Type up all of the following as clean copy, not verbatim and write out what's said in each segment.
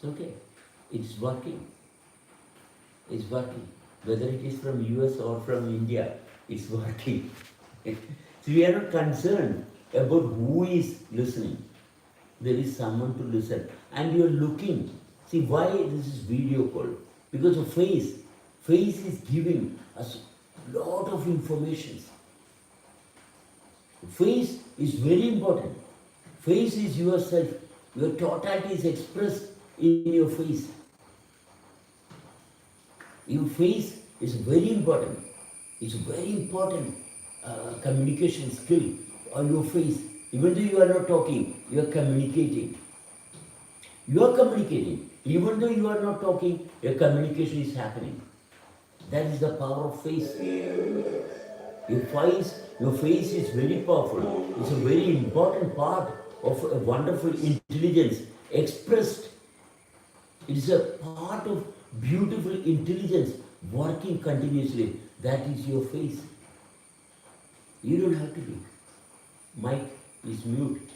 Okay, it's working. It's working. Whether it is from US or from India, it's working. So we are not concerned about who is listening. There is someone to listen. And you are looking. See why this is video call? Because of face. Face is giving us lot of information. Face is very important. Face is yourself. Your totality is expressed in your face. Your face is very important. It's a very important communication skill on your face. Even though you are not talking, you are communicating. You are communicating. Even though you are not talking, your communication is happening. That is the power of face. Your face is very powerful. It's a very important part of a wonderful intelligence expressed. It is a part of beautiful intelligence working continuously. That is your face. You don't have to be. Mic is mute.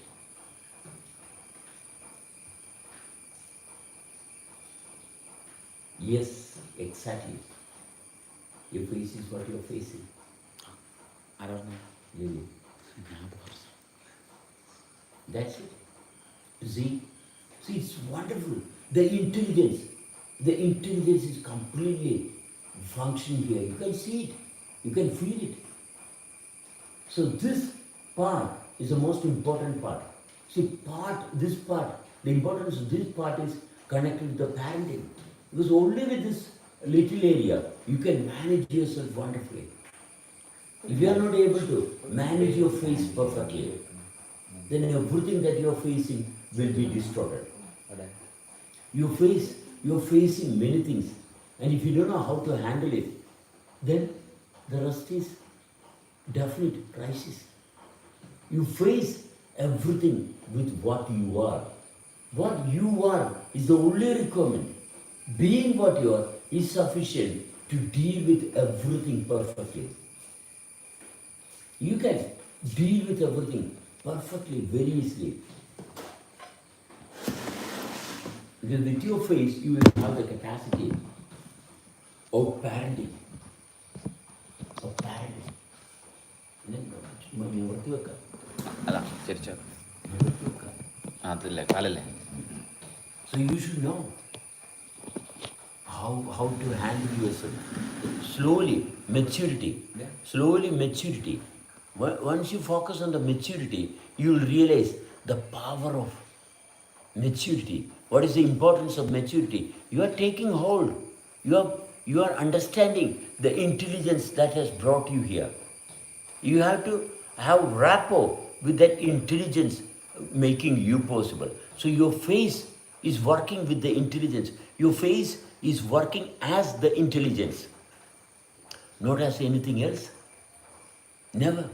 Yes, exactly. Your face is what you're facing. I don't know. Really. ഞാൻ കുറച്ച് That's it. See, it's wonderful. The intelligence is completely functioning here. You can see it, you can feel it. So this part is the most important part. See, the importance of this part is connected with the parenting. Because only with this little area, you can manage yourself wonderfully. If you are not able to manage your face perfectly, then everything that you are facing will be distorted. You're facing many things, and if you don't know how to handle it, then the rest is definite crisis. You face everything with what you are. What you are is the only requirement. Being what you are is sufficient to deal with everything perfectly. You can deal with everything perfectly, very easily. Because with your face, you will have the capacity of parenting. Of parenting. അല്ല ശരിച്ചോ അതല്ലേ കാലല്ലേ So you should know how to handle yourself. Slowly, maturity. Yeah. Slowly, maturity. Once you focus on the maturity, you will realize the power of maturity. What is the importance of maturity? You are taking hold. You are understanding the intelligence that has brought you here. You have to have rapport with that intelligence making you possible. So your face is working with the intelligence. Your face is working as the intelligence, not as anything else. Never.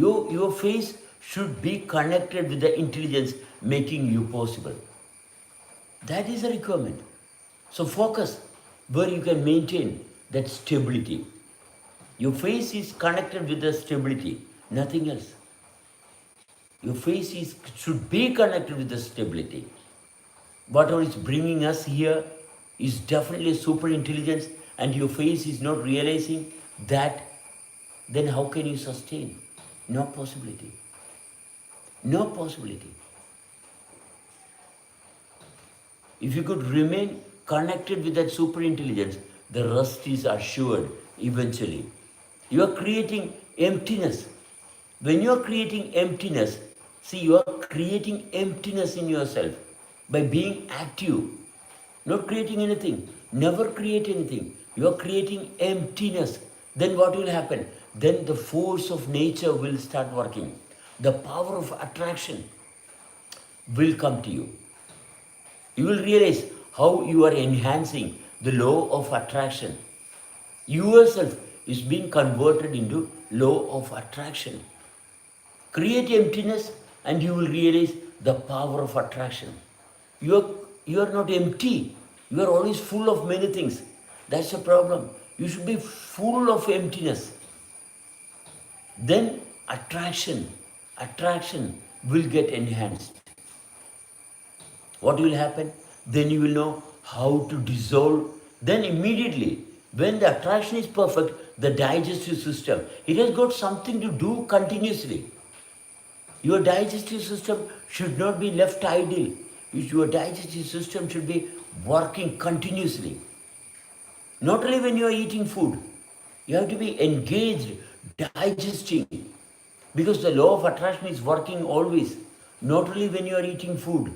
Your face should be connected with the intelligence making you possible. That is a requirement. So focus where you can maintain that stability. Your face is connected with the stability, nothing else. Your face should be connected with the stability. Whatever is bringing us here is definitely super intelligence, and your face is not realizing that, then how can you sustain? No possibility. No possibility. If you could remain connected with that super intelligence, the rest is assured eventually. You are creating emptiness. When you are creating emptiness, see, you are creating emptiness in yourself by being active, not creating anything. Never create anything. You are creating emptiness. Then what will happen? Then the force of nature will start working. The power of attraction will come to you. You will realize how you are enhancing the law of attraction. Yourself is being converted into law of attraction. Create emptiness and you will realize the power of attraction. You are not empty. You are always full of many things. That's the problem. You should be full of emptiness. Then attraction will get enhanced. What will happen? then you will know how to dissolve. Then immediately, when the attraction is perfect, the digestive system, it has got something to do continuously. Your digestive system should not be left idle. Your digestive system should be working continuously. Not only when you are eating food, you have to be engaged, digesting. Because the law of attraction is working always, not only when you are eating food.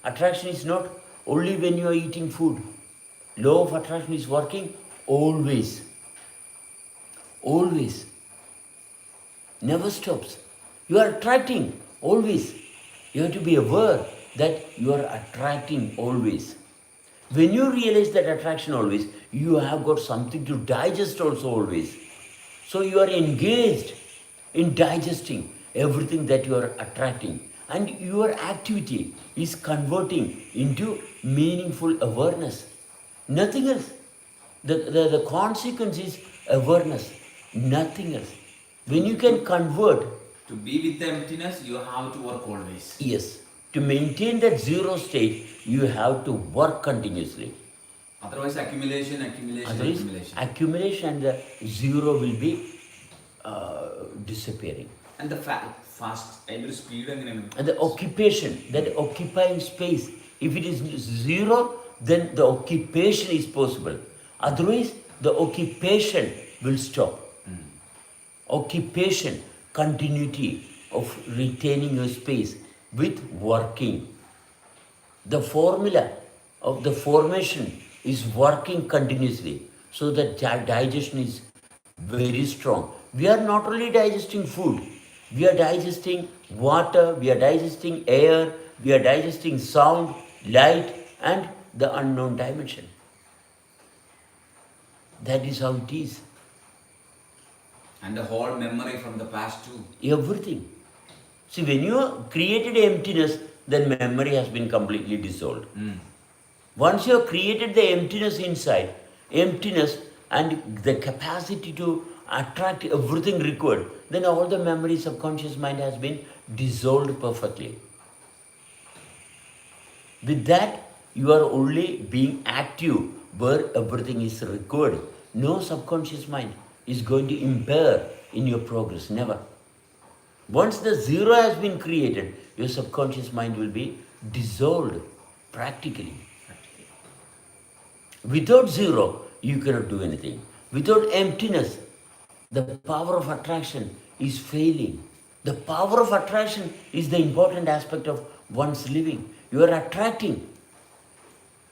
Attraction is not only when you are eating food. Law of attraction is working always. Always. Never stops. You are attracting always. You have to be aware that you are attracting always. When you realize that attraction always, you have got something to digest also always. So you are engaged in digesting everything that you are attracting. And your activity is converting into meaningful awareness. Nothing else. The consequence is awareness. Nothing else. When you can convert, To be with the emptiness, you have to work always. yes, to maintain that zero state, you have to work continuously. Otherwise, accumulation, Otherwise, accumulation and the zero will be disappearing. And the fast, every speed and And the occupation, that occupying space, if it is zero, then the occupation is possible. Otherwise, the occupation will stop. Occupation, continuity of retaining your space with working. The formula of the formation is working continuously so that digestion is very strong. We are not only digesting food, we are digesting water, we are digesting air, we are digesting sound, light, and the unknown dimension. That is how it is. And the whole memory from the past too. Everything. See, when you created emptiness, then memory has been completely dissolved. Once you have created the emptiness inside, emptiness and the capacity to attract everything required, then all the memory, subconscious mind has been dissolved perfectly. With that, you are only being active where everything is required. No subconscious mind is going to impair in your progress, never. Once the zero has been created, your subconscious mind will be dissolved practically. Without zero, you cannot do anything. Without emptiness, the power of attraction is failing. The power of attraction is the important aspect of one's living. You are attracting.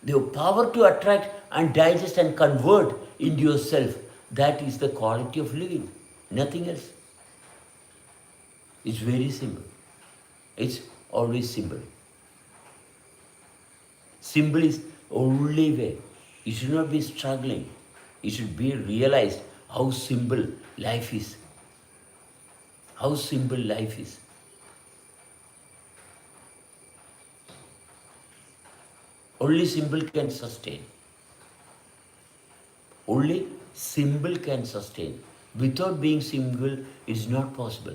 The power to attract and digest and convert into yourself, that is the quality of living. Nothing else. It's very simple. It's always simple. Simple is only way. You should not be struggling. You should be realized how simple life is. How simple life is. Only simple can sustain. Only simple can sustain. Without being simple, it's not possible.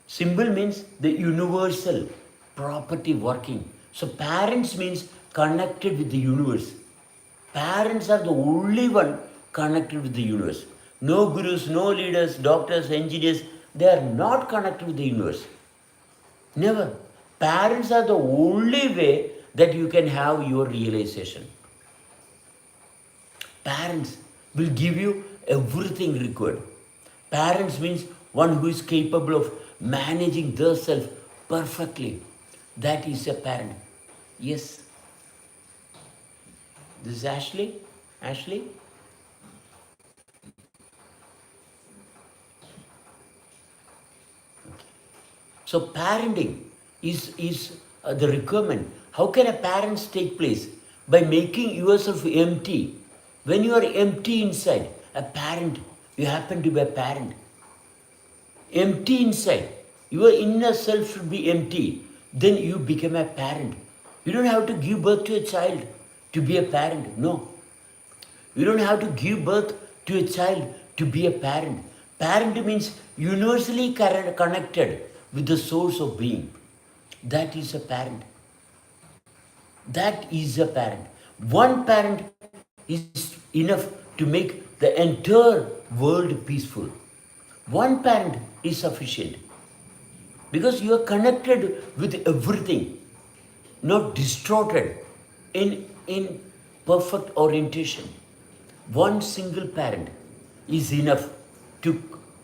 Symbol means the universal property working. So parents means connected with the universe. Parents are the only one connected with the universe. No gurus, no leaders, doctors, engineers, they are not connected with the universe. Never. Parents are the only way that you can have your realization. Parents will give you everything required. Parents means one who is capable of managing themselves perfectly. That is a parent. Yes. This is Ashley. Ashley? Okay. So parenting is the requirement. How can a parent take place? By making yourself empty. When you are empty inside, a parent, you happen to be a parent. Empty inside. Your inner self should be empty. Then you become a parent. You don't have to give birth to a child to be a parent. No. You don't have to give birth to a child to be a parent. Parent means universally connected with the source of being. That is a parent. That is a parent. One parent is enough to make the entire world peaceful. One parent is sufficient because you are connected with everything, not distorted in perfect orientation. One single parent is enough to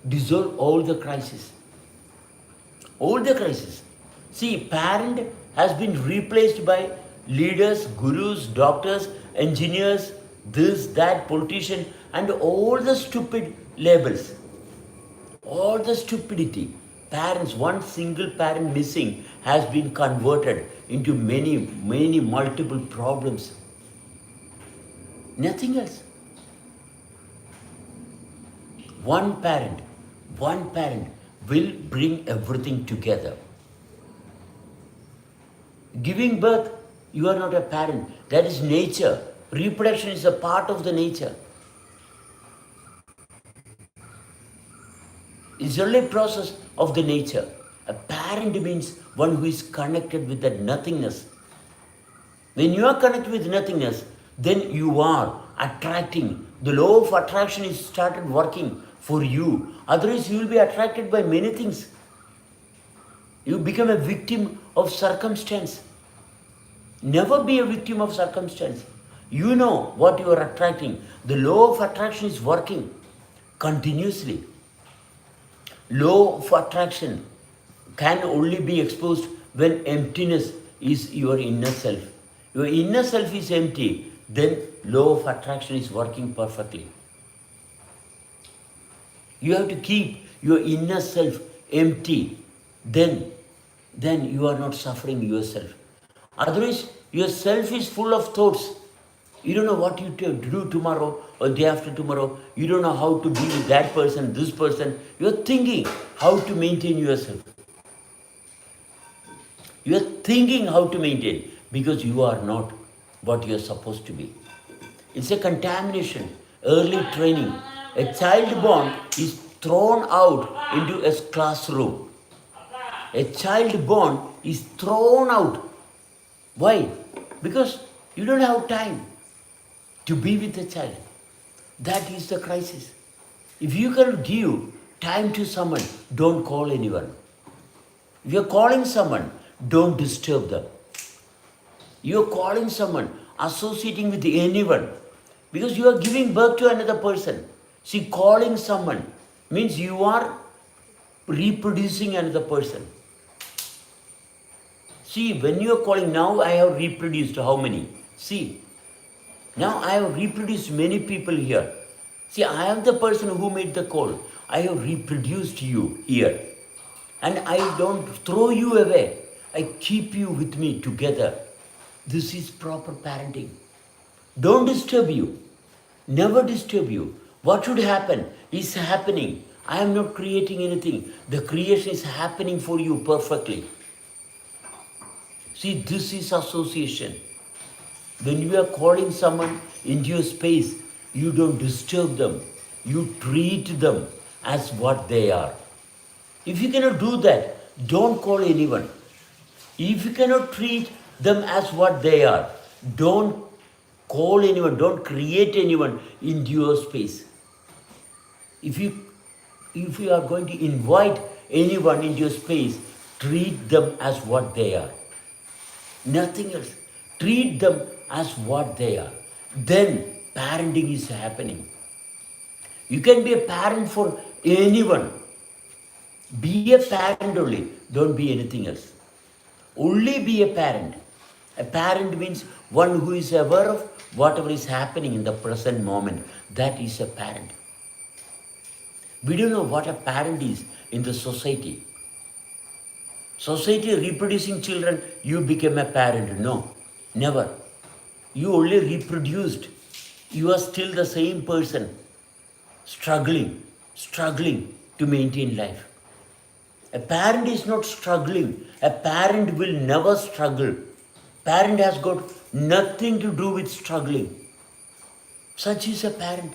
dissolve all the crises. All the crises. See, parent has been replaced by leaders, gurus, doctors, engineers, this, that, politician, and all the stupid labels. All the stupidity. Parents, one single parent missing has been converted into many multiple problems. Nothing else. One parent will bring everything together. Giving birth, you are not a parent. That is nature. Reproduction is a part of the nature. It's only a process of the nature. A parent means one who is connected with that nothingness. When you are connected with nothingness, then you are attracting. The law of attraction is started working for you. Otherwise, you will be attracted by many things. You become a victim of circumstance. Never be a victim of circumstance. You know what you are attracting. The law of attraction is working continuously. Law of attraction can only be exposed when emptiness is your inner self. Your inner self is empty, then law of attraction is working perfectly. You have to keep your inner self empty, then you are not suffering yourself. Otherwise, your self is full of thoughts. You don't know what you do tomorrow or day after tomorrow. You don't know how to be with that person, this person. You are thinking how to maintain yourself. You are thinking how to maintain because you are not what you are supposed to be. It's a contamination, early training. A child born is thrown out into a classroom. A child born is thrown out. Why? Because you don't have time to be with the child. That is the crisis. If you can give time to someone, don't call anyone. If you're calling someone, don't disturb them. You're calling someone, associating with anyone, because you are giving birth to another person. See, calling someone means you are reproducing another person. See, when you are calling, now I have reproduced how many? See, now I have reproduced many people here. See, I am the person who made the call. I have reproduced you here. And I don't throw you away. I keep you with me together. This is proper parenting. Don't disturb you. Never disturb you. What should happen is happening. I am not creating anything. The creation is happening for you perfectly. See, this is association. When you are calling someone into your space, you don't disturb them. You treat them as what they are. If you cannot do that, don't call anyone. If you cannot treat them as what they are, don't call anyone, don't create anyone into your space. If you are going to invite anyone into your space, treat them as what they are. Nothing else. Treat them as what they are. Then parenting is happening. You can be a parent for anyone. Be a parent only. Don't be anything else. Only be a parent. A parent means one who is aware of whatever is happening in the present moment. That is a parent. We don't know what a parent is in the society. Society reproducing children, you became a parent. No, never. You only reproduced. You are still the same person, struggling to maintain life. A parent is not struggling. A parent will never struggle. Parent has got nothing to do with struggling. Such is a parent.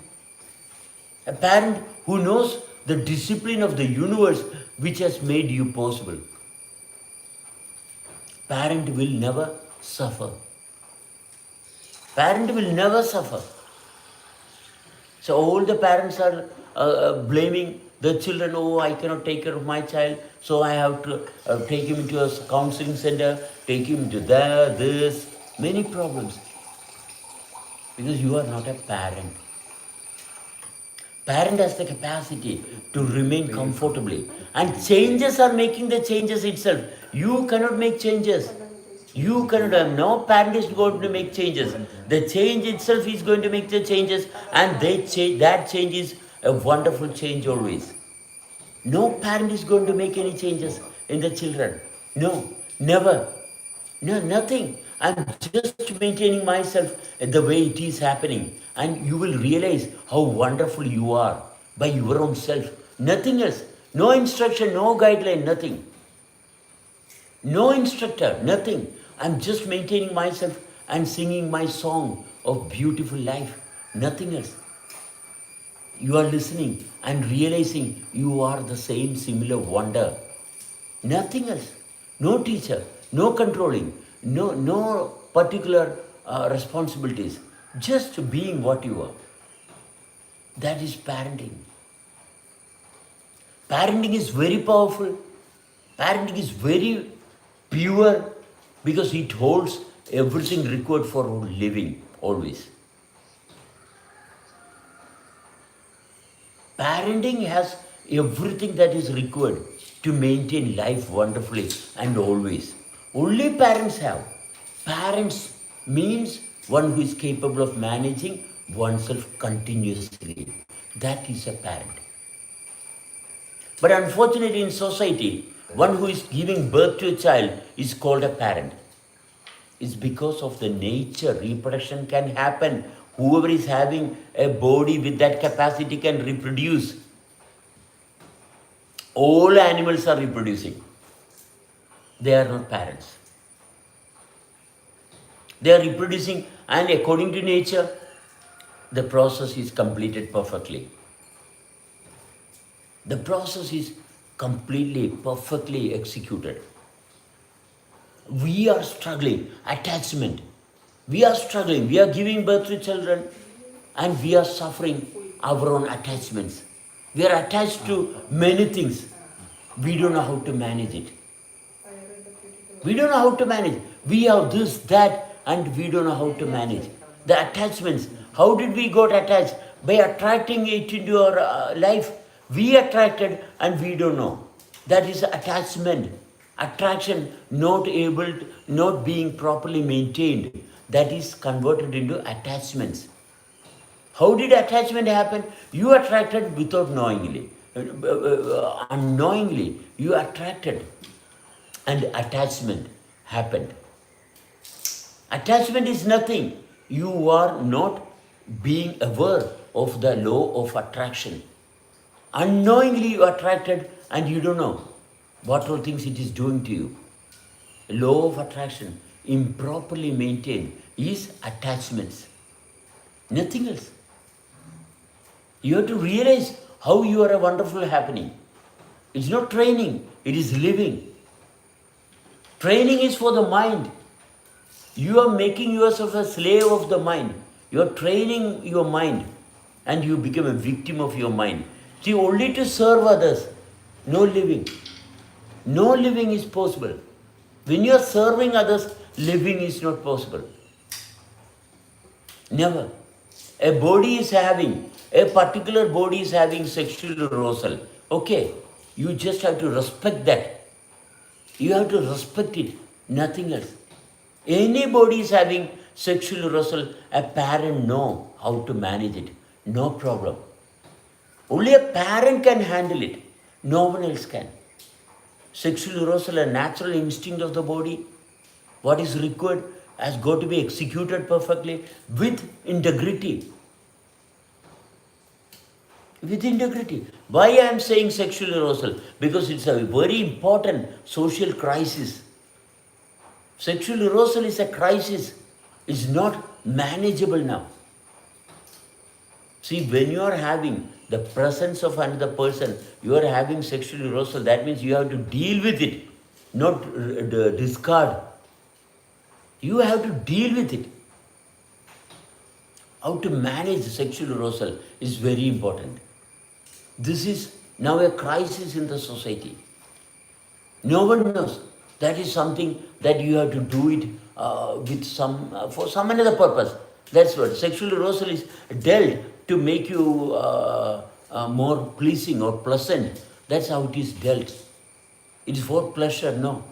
A parent who knows the discipline of the universe which has made you possible. Parent will never suffer. Parent will never suffer. So all the parents are blaming the children. Oh, I cannot take care of my child, so I have to take him into a counseling center, take him to this. Many problems. Because you are not a parent. Parent has the capacity to remain comfortably. And changes are making the changes itself. You cannot make changes. You cannot have, no parent is going to make changes. The change itself is going to make the changes, and that change is a wonderful change always. No parent is going to make any changes in the children. No, never. No, nothing. I'm just maintaining myself the way it is happening. And you will realize how wonderful you are by your own self. Nothing else. No instruction, no guideline, nothing. No instructor, nothing. I'm just maintaining myself and singing my song of beautiful life. Nothing else. You are listening and realizing you are the same similar wonder. Nothing else. No teacher, no controlling, no particular responsibilities. Just being what you are. That is parenting. Parenting is very powerful. Parenting is very pure because it holds everything required for living always. Parenting has everything that is required to maintain life wonderfully and always. Only parents have. Parents means one who is capable of managing oneself continuously. That is a parent. But unfortunately in society, one who is giving birth to a child is called a parent. It's because of the nature, reproduction can happen. Whoever is having a body with that capacity can reproduce. All animals are reproducing. They are not parents. They are reproducing, and according to nature, the process is completed perfectly. The process is completely, perfectly executed. We are struggling, attachment. We are struggling, we are giving birth to children, and we are suffering our own attachments. We are attached to many things. We don't know how to manage it. We don't know how to manage. We have this, that, and we don't know how to manage. The attachments. How did we got attached? By attracting it into our life. We attracted and we don't know. That is attachment. Attraction not being properly maintained. That is converted into attachments. How did attachment happen? You attracted without knowingly. Unknowingly, you attracted and attachment happened. Attachment is nothing. You are not being aware of the law of attraction. Unknowingly you attracted and you don't know what all things it is doing to you. Law of attraction improperly maintained is attachments. Nothing else. You have to realize how you are a wonderful happening. It's not training, it is living. Training is for the mind. You are making yourself a slave of the mind. You are training your mind and you become a victim of your mind. See, only to serve others, no living. No living is possible. When you are serving others, living is not possible. Never. A particular body is having sexual arousal. Okay, you just have to respect that. You have to respect it, nothing else. Anybody is having sexual arousal, a parent know how to manage it. No problem. Only a parent can handle it. No one else can. Sexual arousal, a natural instinct of the body. What is required has got to be executed perfectly with integrity. With integrity. Why I am saying sexual arousal? Because it's a very important social crisis. Sexual arousal is a crisis. It's not manageable now. See, when you are having the presence of another person, you are having sexual arousal, that means you have to deal with it, not discard. You have to deal with it. How to manage sexual arousal is very important. This is now a crisis in the society. No one knows. That is something that you have to do it with for some another purpose. That's what sexual arousal is dealt to make you more pleasing or pleasant. That's how it is dealt. It is for pleasure, no.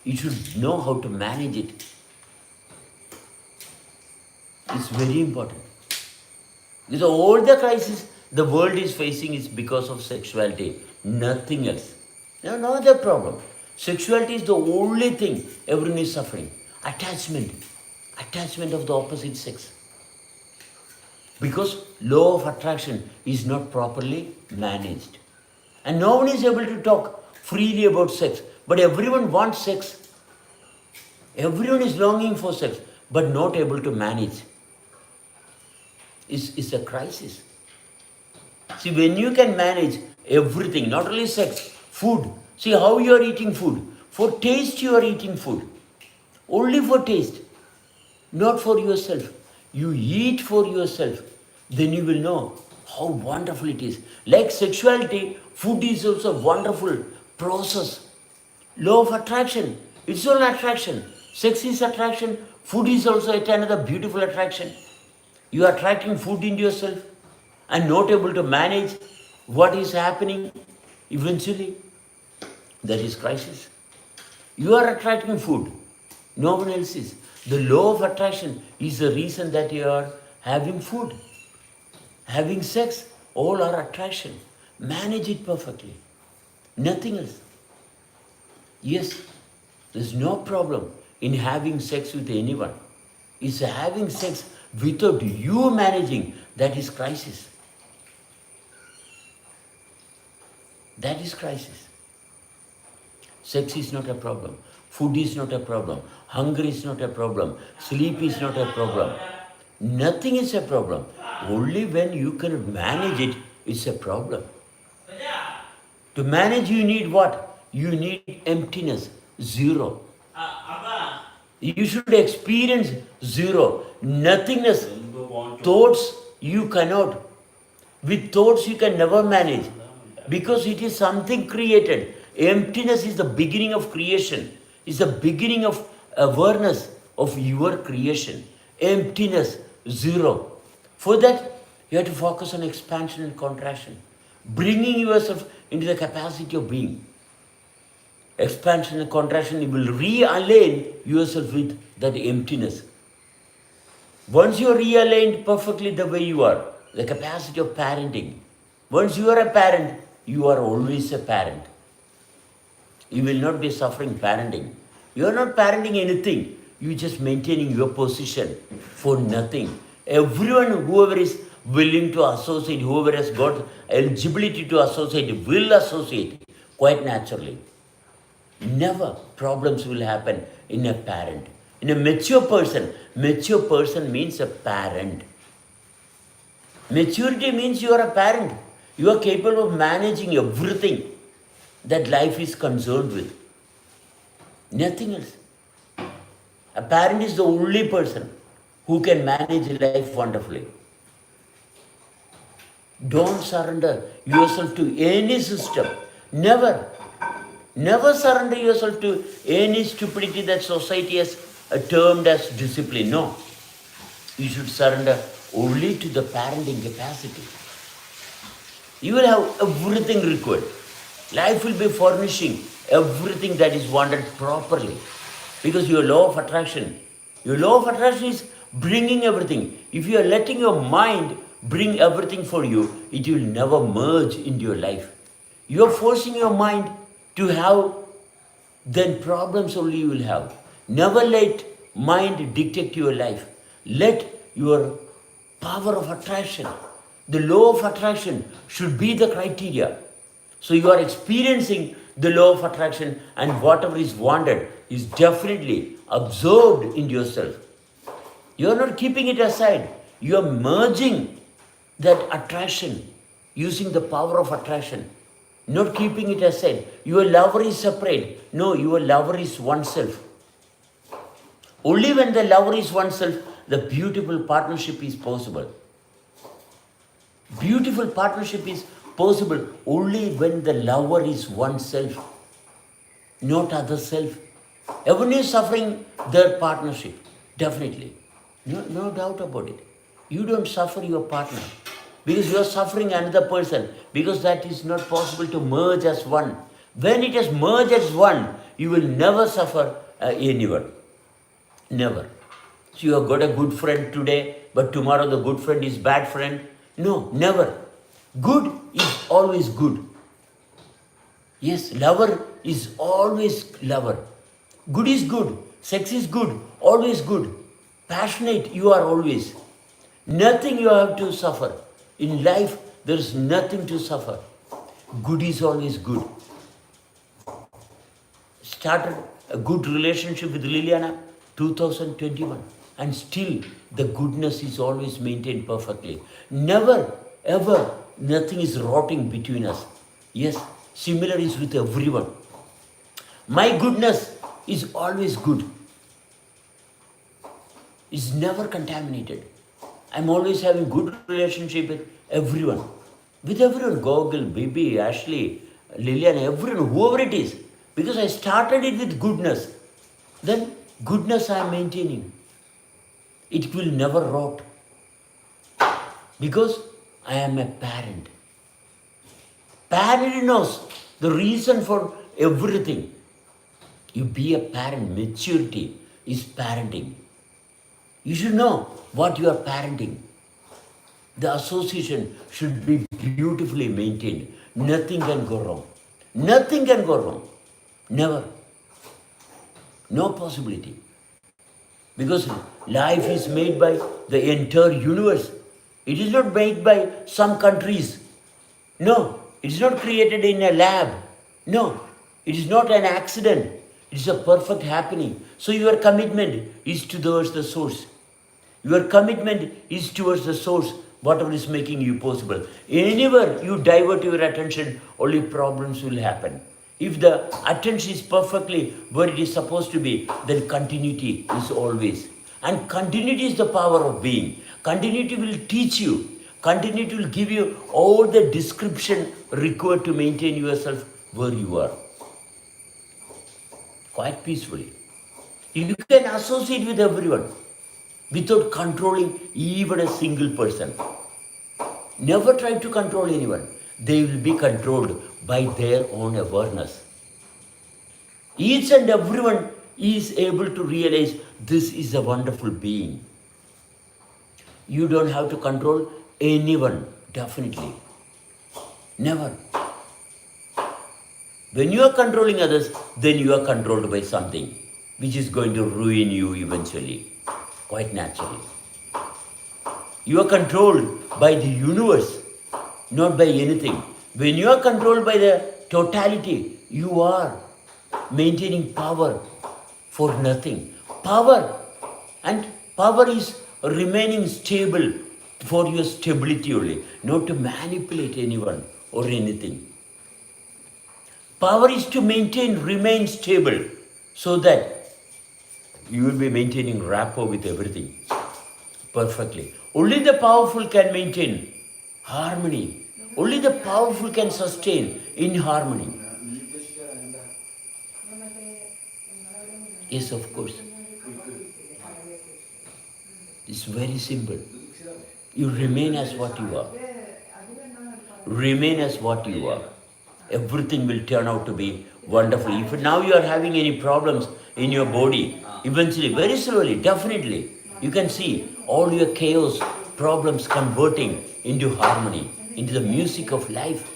You should know how to manage it. It's very important. Because all the crisis the world is facing is because of sexuality, nothing else. No other problem. Sexuality is the only thing everyone is suffering. Attachment of the opposite sex. Because law of attraction is not properly managed. And no one is able to talk freely about sex. But everyone wants sex. Everyone is longing for sex, but not able to manage. It's a crisis. See, when you can manage everything, not only sex, food. See how you are eating food. For taste you are eating food. Only for taste. Not for yourself. You eat for yourself. Then you will know how wonderful it is. Like sexuality, food is also a wonderful process. Law of attraction. It's all attraction. Sex is attraction. Food is also yet another beautiful attraction. You are attracting food into yourself and not able to manage what is happening eventually. That is crisis. You are attracting food. No one else is. The law of attraction is the reason that you are having food. Having sex, all are attraction. Manage it perfectly. Nothing else. Yes, there's no problem in having sex with anyone. It's having sex without you managing that is crisis. That is crisis. Sex is not a problem. Food is not a problem. Hunger is not a problem. Sleep is not a problem. Nothing is a problem. Only when you can manage it, it's a problem. To manage, you need what? You need emptiness, zero. You should experience zero, nothingness. Thoughts you cannot. With thoughts you can never manage because it is something created. Emptiness is the beginning of creation. It's the beginning of awareness of your creation. Emptiness, zero. For that, you have to focus on expansion and contraction. Bringing yourself into the capacity of being. Expansion and contraction, you will realign yourself with that emptiness. Once you are realigned perfectly the way you are, the capacity of parenting. Once you are a parent, you are always a parent. You will not be suffering parenting. You are not parenting anything. You are just maintaining your position for nothing. Everyone, whoever is willing to associate, whoever has got eligibility to associate, will associate quite naturally. Never problems will happen in a parent. In a mature person means a parent. Maturity means you are a parent. You are capable of managing everything that life is concerned with. Nothing else. A parent is the only person who can manage life wonderfully. Don't surrender yourself to any system. Never. Never surrender yourself to any stupidity that society has termed as discipline. No. You should surrender only to the parenting capacity. You will have everything required. Life will be furnishing everything that is wanted properly. Because your law of attraction is bringing everything. If you are letting your mind bring everything for you, it will never merge into your life. You are forcing your mind to have, then problems only you will have. Never let mind dictate your life. Let your power of attraction, the law of attraction should be the criteria. So you are experiencing the law of attraction and whatever is wanted is definitely absorbed in yourself. You are not keeping it aside. You are merging that attraction using the power of attraction. Not keeping it aside. Your lover is separate. No, your lover is oneself. Only when the lover is oneself, the beautiful partnership is possible. Beautiful partnership is possible only when the lover is oneself, not other self. Everyone is suffering their partnership, definitely. No doubt about it. You don't suffer your partner because you are suffering another person, because that is not possible to merge as one. When it is merged as one, you will never suffer anyone. Never. So you have got a good friend today, but tomorrow the good friend is bad friend. No, never. Good is always good. Yes, lover is always lover. Good is good. Sex is good. Always good. Passionate you are always. Nothing you have to suffer. In life, there is nothing to suffer. Good is always good. Started a good relationship with Liliana 2021, and still the goodness is always maintained perfectly. Never, ever, nothing is rotting between us. Yes, similar is with everyone. My goodness is always good. It's never contaminated. I'm always having good relationship with everyone. With everyone, Gogol, Bibi, Ashley, Lillian, everyone, whoever it is. Because I started it with goodness. Then goodness I am maintaining. It will never rot. Because I am a parent. Parent knows the reason for everything. You be a parent. Maturity is parenting. You should know what you are parenting. The association should be beautifully maintained. Nothing can go wrong. Nothing can go wrong. Never. No possibility. Because life is made by the entire universe. It is not made by some countries. No, it is not created in a lab. No, it is not an accident. It is a perfect happening. So your commitment is towards the source. Your commitment is towards the source, whatever is making you possible. Anywhere you divert your attention, only problems will happen. If the attention is perfectly where it is supposed to be, then continuity is always. And continuity is the power of being. Continuity will teach you. Continuity will give you all the description required to maintain yourself where you are. Quite peacefully. You can associate with everyone without controlling even a single person. Never try to control anyone. They will be controlled by their own awareness. Each and everyone is able to realize this is a wonderful being. You don't have to control anyone, definitely. Never. When you are controlling others, then you are controlled by something which is going to ruin you eventually, quite naturally. You are controlled by the universe, not by anything. When you are controlled by the totality, you are maintaining power for nothing. Power, and power is remaining stable for your stability only, not to manipulate anyone or anything. Power is to remain stable, so that you will be maintaining rapport with everything perfectly. Only the powerful can maintain harmony. Only the powerful can sustain in harmony. Yes, of course. It's very simple. You remain as what you are. Remain as what you are. Everything will turn out to be wonderful. If now you are having any problems in your body, eventually, very slowly, definitely, you can see all your chaos, problems converting into harmony, into the music of life.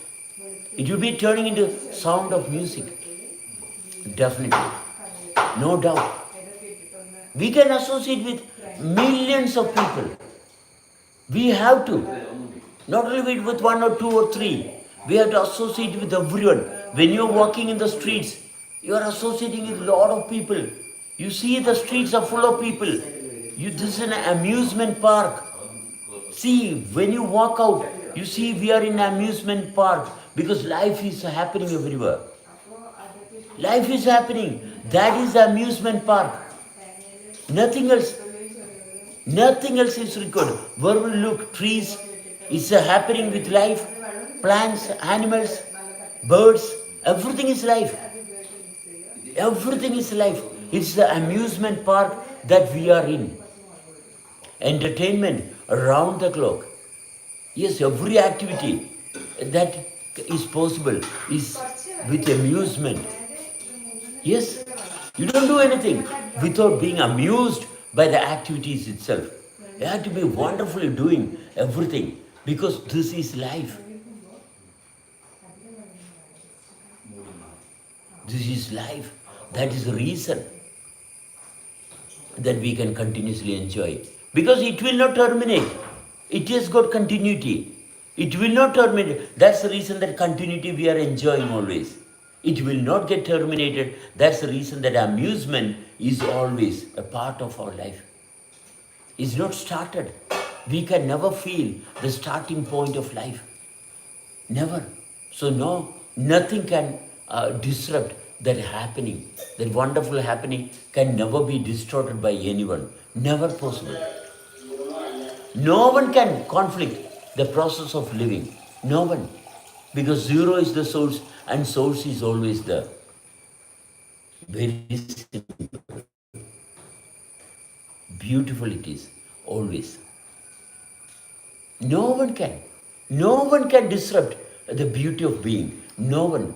It will be turning into sound of music. Definitely. No doubt. We can associate with millions of people. We have to. Not only with one or two or three. We have to associate with everyone. When you're walking in the streets, you are associating with a lot of people. You see the streets are full of people. This is an amusement park. See, when you walk out, you see we are in an amusement park because life is happening everywhere. Life is happening. That is the amusement park. Nothing else. Nothing else is required. Where we look, trees, it's a happening with life, plants, animals, birds, everything is life. Everything is life. It's the amusement park that we are in. Entertainment around the clock. Yes, every activity that is possible is with amusement. Yes, you don't do anything without being amused by the activities itself. You have to be wonderfully doing everything because this is life. This is life. That is the reason that we can continuously enjoy. Because it will not terminate. It has got continuity. It will not terminate. That's the reason that continuity we are enjoying always. It will not get terminated. That's the reason that amusement is always a part of our life. It's not started. We can never feel the starting point of life. Never. So no, nothing can disrupt that happening. That wonderful happening can never be distorted by anyone. Never possible. No one can conflict the process of living. No one. Because zero is the source and source is always there. Very simple. Beautiful it is. Always. No one can. No one can disrupt the beauty of being. No one.